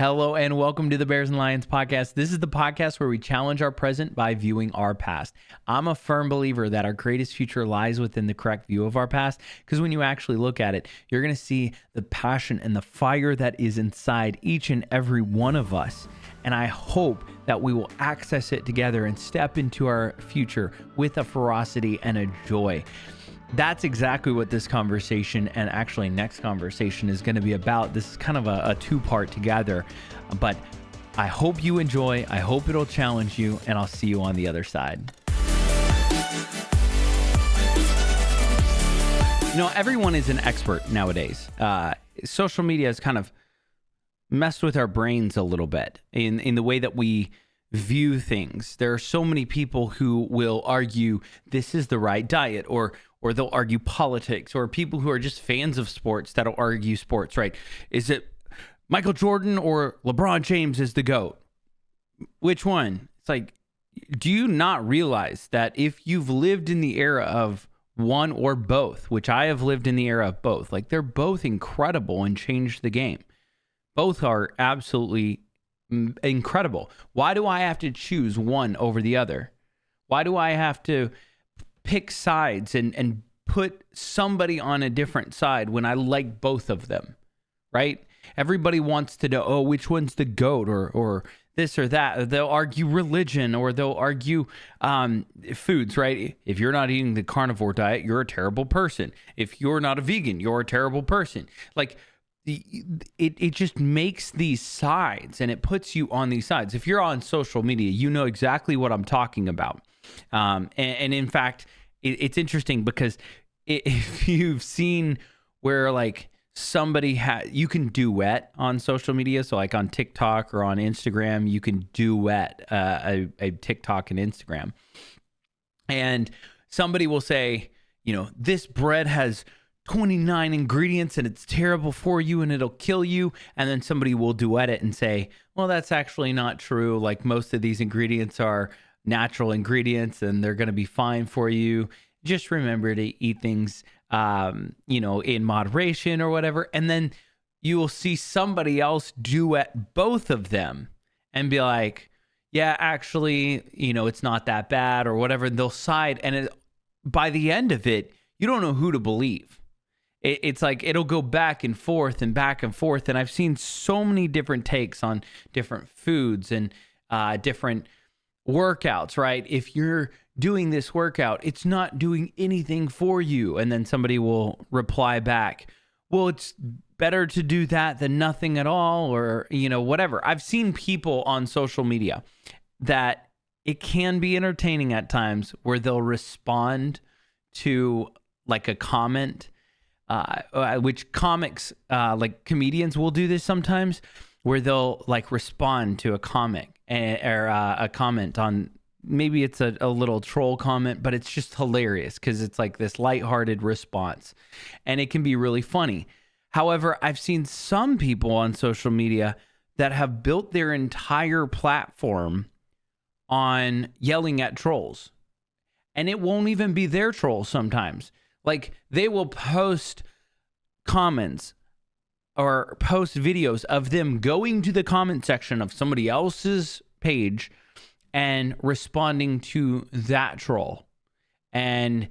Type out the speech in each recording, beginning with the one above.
Hello and welcome to the Bears and Lions podcast. This is the podcast where we challenge our present by viewing our past. I'm a firm believer that our greatest future lies within the correct view of our past, because when you actually look at it, you're going to see the passion and the fire that is inside each and every one of us. And I hope that we will access it together and step into our future with a ferocity and a joy. That's exactly what this conversation and actually next conversation is going to be about. This is kind of a two-part together, but I hope you enjoy. I hope it'll challenge you, and I'll see you on the other side. You know, everyone is an expert nowadays. Social media has kind of messed with our brains a little bit in the way that we view things. There are so many people who will argue this is the right diet, or they'll argue politics, or people who are just fans of sports that'll argue sports, right? Is it Michael Jordan or LeBron James is the GOAT? Which one? It's like, do you not realize that if you've lived in the era of one or both, which I have lived in the era of both, like they're both incredible and changed the game. Both are absolutely incredible. Why do I have to choose one over the other? Why do I have to pick sides and put somebody on a different side when I like both of them, right? Everybody wants to know, oh, which one's the GOAT or this or that. They'll argue religion, or they'll argue foods, right? If you're not eating the carnivore diet, you're a terrible person. If you're not a vegan, you're a terrible person. Like, it just makes these sides, and it puts you on these sides. If you're on social media, you know exactly what I'm talking about. And in fact, it's interesting because if you've seen where like somebody you can duet on social media. So like on TikTok or on Instagram, you can duet a TikTok and Instagram. And somebody will say, you know, this bread has 29 ingredients and it's terrible for you and it'll kill you. And then somebody will duet it and say, well, that's actually not true. Like most of these ingredients are natural ingredients and they're going to be fine for you. Just remember to eat things, in moderation or whatever. And then you will see somebody else duet both of them and be like, yeah, actually, it's not that bad or whatever. And they'll side. And by the end of it, you don't know who to believe. It's like it'll go back and forth and back and forth. And I've seen so many different takes on different foods and different workouts, right? If you're doing this workout, it's not doing anything for you. And then somebody will reply back, well, it's better to do that than nothing at all, or, whatever. I've seen people on social media that it can be entertaining at times where they'll respond to like a comment, which comics, like comedians will do this sometimes, where they'll like respond to a comic or a comment on, maybe it's a little troll comment, but it's just hilarious because it's like this lighthearted response and it can be really funny. However, I've seen some people on social media that have built their entire platform on yelling at trolls, and it won't even be their trolls sometimes. Like they will post comments or post videos of them going to the comment section of somebody else's page and responding to that troll and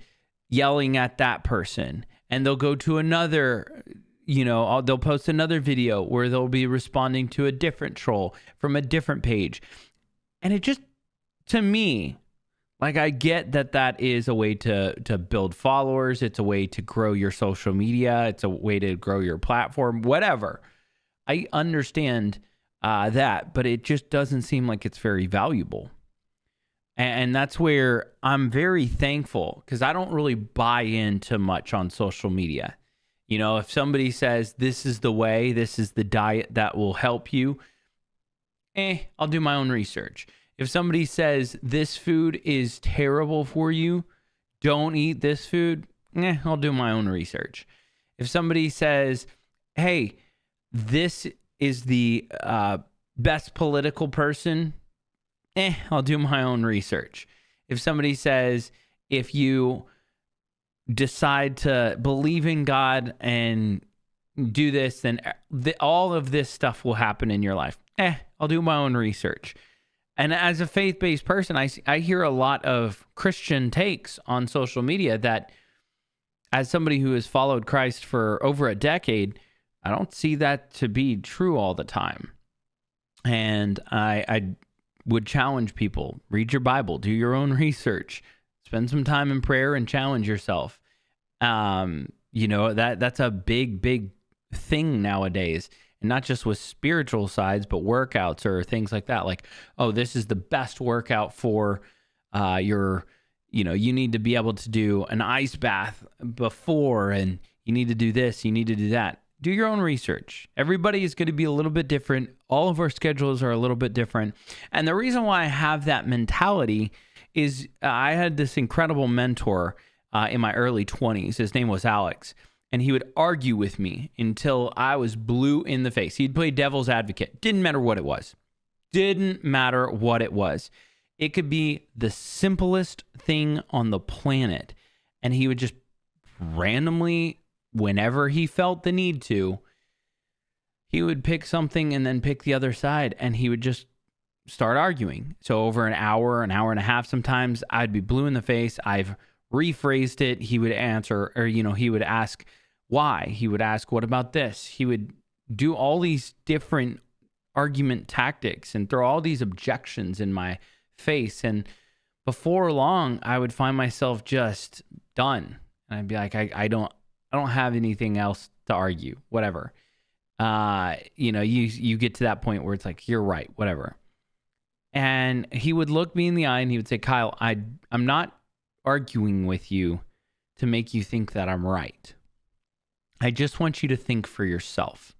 yelling at that person. And they'll go to another, they'll post another video where they'll be responding to a different troll from a different page. And it just, to me, like, I get that is a way to build followers. It's a way to grow your social media. It's a way to grow your platform, whatever. I understand that, but it just doesn't seem like it's very valuable. And that's where I'm very thankful, because I don't really buy into much on social media. If somebody says this is the way, this is the diet that will help you, I'll do my own research. If somebody says this food is terrible for you, don't eat this food, I'll do my own research. If somebody says, hey, this is the best political person, I'll do my own research. If somebody says, if you decide to believe in God and do this, then all of this stuff will happen in your life. I'll do my own research. And as a faith-based person, I hear a lot of Christian takes on social media that, as somebody who has followed Christ for over a decade, I don't see that to be true all the time. And I would challenge people, read your Bible, do your own research, spend some time in prayer and challenge yourself. That's a big thing nowadays. And not just with spiritual sides, but workouts or things like that. Like, oh, this is the best workout for you need to be able to do an ice bath before, and you need to do this, you need to do that. Do your own research. Everybody is going to be a little bit different. All of our schedules are a little bit different. And the reason why I have that mentality is I had this incredible mentor in my early 20s. His name was Alex. And he would argue with me until I was blue in the face. He'd play devil's advocate. Didn't matter what it was. It could be the simplest thing on the planet. And he would just randomly, whenever he felt the need to, he would pick something and then pick the other side. And he would just start arguing. So over an hour and a half sometimes, I'd be blue in the face. I've rephrased it. He would answer, or, he would ask why. He would ask, what about this? He would do all these different argument tactics and throw all these objections in my face. And before long, I would find myself just done. And I'd be like, I don't have anything else to argue, whatever. You get to that point where it's like, you're right, whatever. And he would look me in the eye and he would say, Kyle, I'm not arguing with you to make you think that I'm right. I just want you to think for yourself.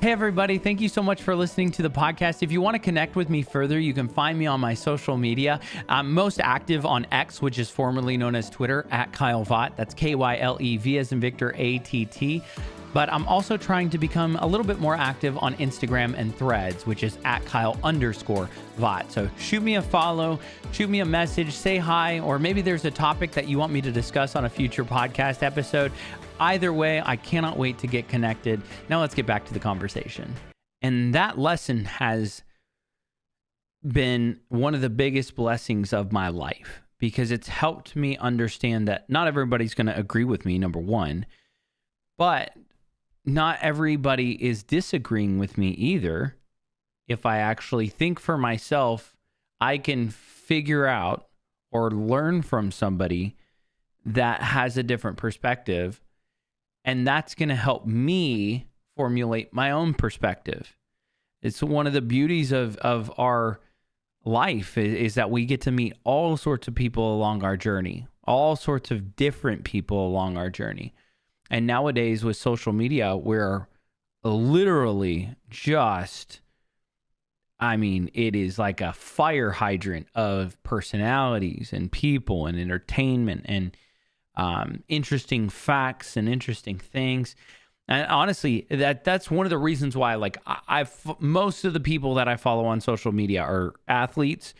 Hey, everybody. Thank you so much for listening to the podcast. If you want to connect with me further, you can find me on my social media. I'm most active on X, which is formerly known as Twitter, at Kyle Vaught. That's KYLEV as in Victor, ATT. But I'm also trying to become a little bit more active on Instagram and Threads, which is at Kyle_Vaught. So shoot me a follow, shoot me a message, say hi, or maybe there's a topic that you want me to discuss on a future podcast episode. Either way, I cannot wait to get connected. Now let's get back to the conversation. And that lesson has been one of the biggest blessings of my life, because it's helped me understand that not everybody's going to agree with me, number one, but not everybody is disagreeing with me either. If I actually think for myself, I can figure out or learn from somebody that has a different perspective. And that's going to help me formulate my own perspective. It's one of the beauties of our life is that we get to meet all sorts of people along our journey, all sorts of different people along our journey. And nowadays with social media, we're literally just, it is like a fire hydrant of personalities and people and entertainment and interesting facts and interesting things. And honestly, that's one of the reasons why, most of the people that I follow on social media are athletes,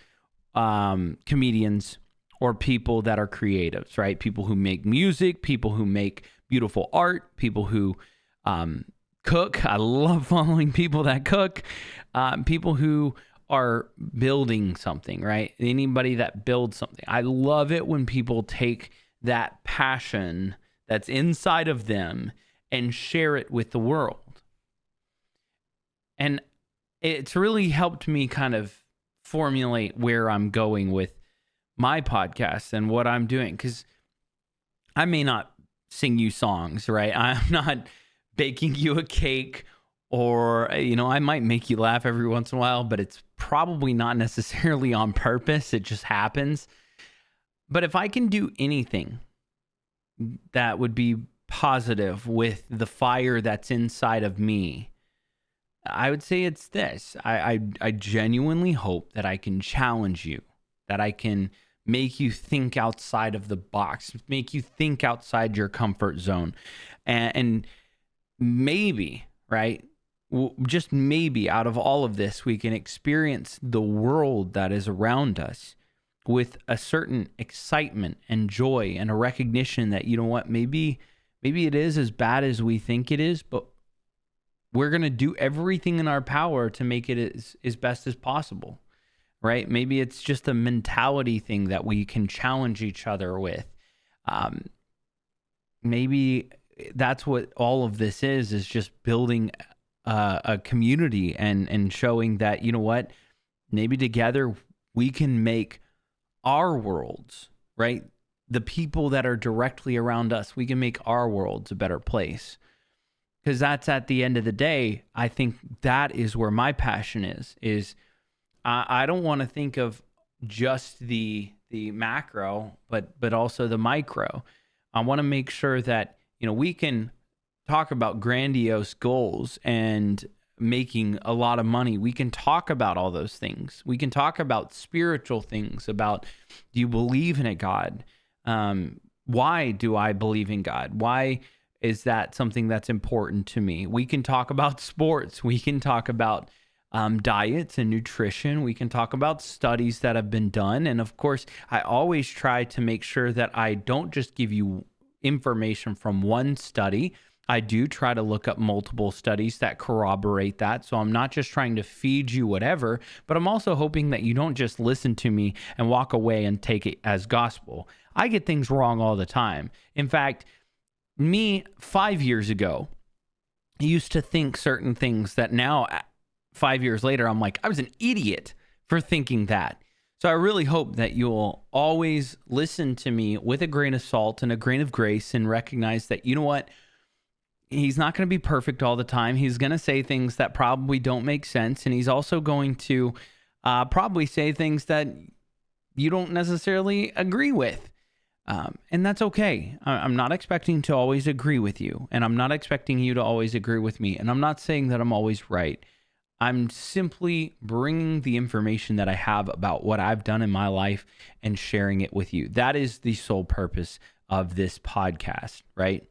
comedians, or people that are creatives, right? People who make music, people who make beautiful art, people who cook. I love following people that cook, people who are building something, right? Anybody that builds something. I love it when people take that passion that's inside of them and share it with the world. And it's really helped me kind of formulate where I'm going with my podcast and what I'm doing, because I may not sing you songs, right? I'm not baking you a cake, or, I might make you laugh every once in a while, but it's probably not necessarily on purpose. It just happens. But if I can do anything that would be positive with the fire that's inside of me, I would say it's this. I genuinely hope that I can challenge you, that I can make you think outside of the box, make you think outside your comfort zone. And maybe, right, just maybe out of all of this, we can experience the world that is around us with a certain excitement and joy and a recognition that, maybe Maybe it is as bad as we think it is, but we're going to do everything in our power to make it as best as possible, right? Maybe it's just a mentality thing that we can challenge each other with. Maybe that's what all of this is just building a community and showing that, you know what, maybe together we can make our worlds, right? The people that are directly around us, we can make our worlds a better place. Because that's at the end of the day, I think that is where my passion is I don't want to think of just the macro, but also the micro. I want to make sure that, you know, we can talk about grandiose goals and making a lot of money. We can talk about all those things. We can talk about spiritual things, about, do you believe in a God? Why do I believe in God? Why is that something that's important to me? We can talk about sports. We can talk about diets and nutrition. We can talk about studies that have been done. And of course, I always try to make sure that I don't just give you information from one study. I do try to look up multiple studies that corroborate that. So I'm not just trying to feed you whatever, but I'm also hoping that you don't just listen to me and walk away and take it as gospel. I get things wrong all the time. In fact, me 5 years ago used to think certain things that now 5 years later, I'm like, I was an idiot for thinking that. So I really hope that you'll always listen to me with a grain of salt and a grain of grace and recognize that, you know what? He's not going to be perfect all the time. He's going to say things that probably don't make sense. And he's also going to probably say things that you don't necessarily agree with. And that's okay. I'm not expecting to always agree with you. And I'm not expecting you to always agree with me. And I'm not saying that I'm always right. I'm simply bringing the information that I have about what I've done in my life and sharing it with you. That is the sole purpose of this podcast, right?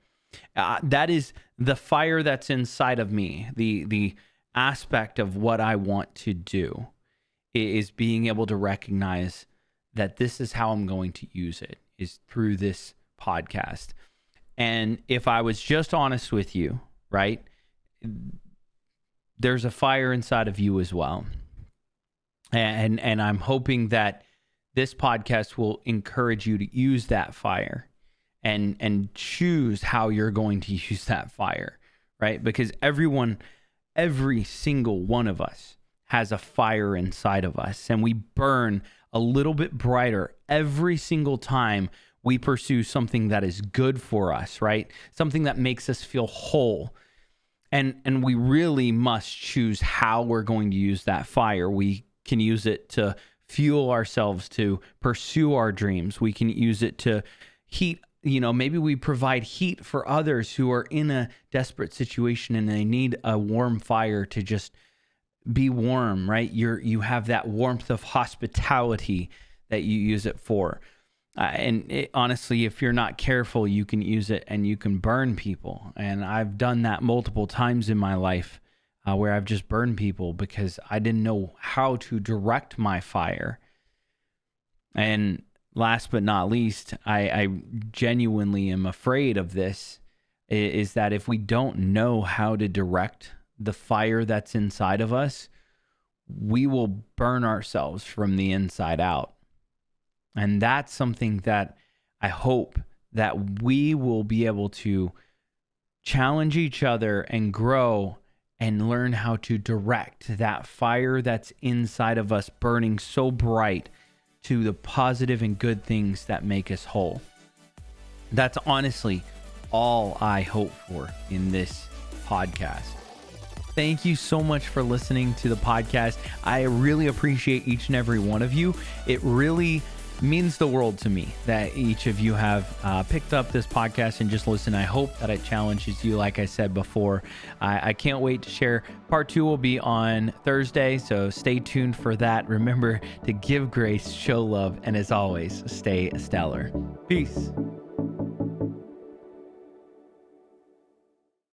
That is the fire that's inside of me. The aspect of what I want to do is being able to recognize that this is how I'm going to use it, is through this podcast. And if I was just honest with you, right, there's a fire inside of you as well. And I'm hoping that this podcast will encourage you to use that fire and choose how you're going to use that fire, right? Because every single one of us has a fire inside of us, and we burn a little bit brighter every single time we pursue something that is good for us, right? Something that makes us feel whole. And we really must choose how we're going to use that fire. We can use it to fuel ourselves to pursue our dreams. We can use it to heat. Maybe we provide heat for others who are in a desperate situation and they need a warm fire to just be warm, right? You have that warmth of hospitality that you use it for. Honestly, if you're not careful, you can use it and you can burn people. And I've done that multiple times in my life where I've just burned people because I didn't know how to direct my fire. And last but not least, I genuinely am afraid of this, is that if we don't know how to direct the fire that's inside of us, we will burn ourselves from the inside out. And that's something that I hope that we will be able to challenge each other and grow and learn how to direct that fire that's inside of us burning so bright to the positive and good things that make us whole. That's honestly all I hope for in this podcast. Thank you so much for listening to the podcast. I really appreciate each and every one of you. It really means the world to me that each of you have picked up this podcast and just listen. I hope that it challenges you, like I said before. I can't wait to share. Part 2 will be on Thursday, so stay tuned for that. Remember to give grace, show love, and as always, stay stellar. Peace.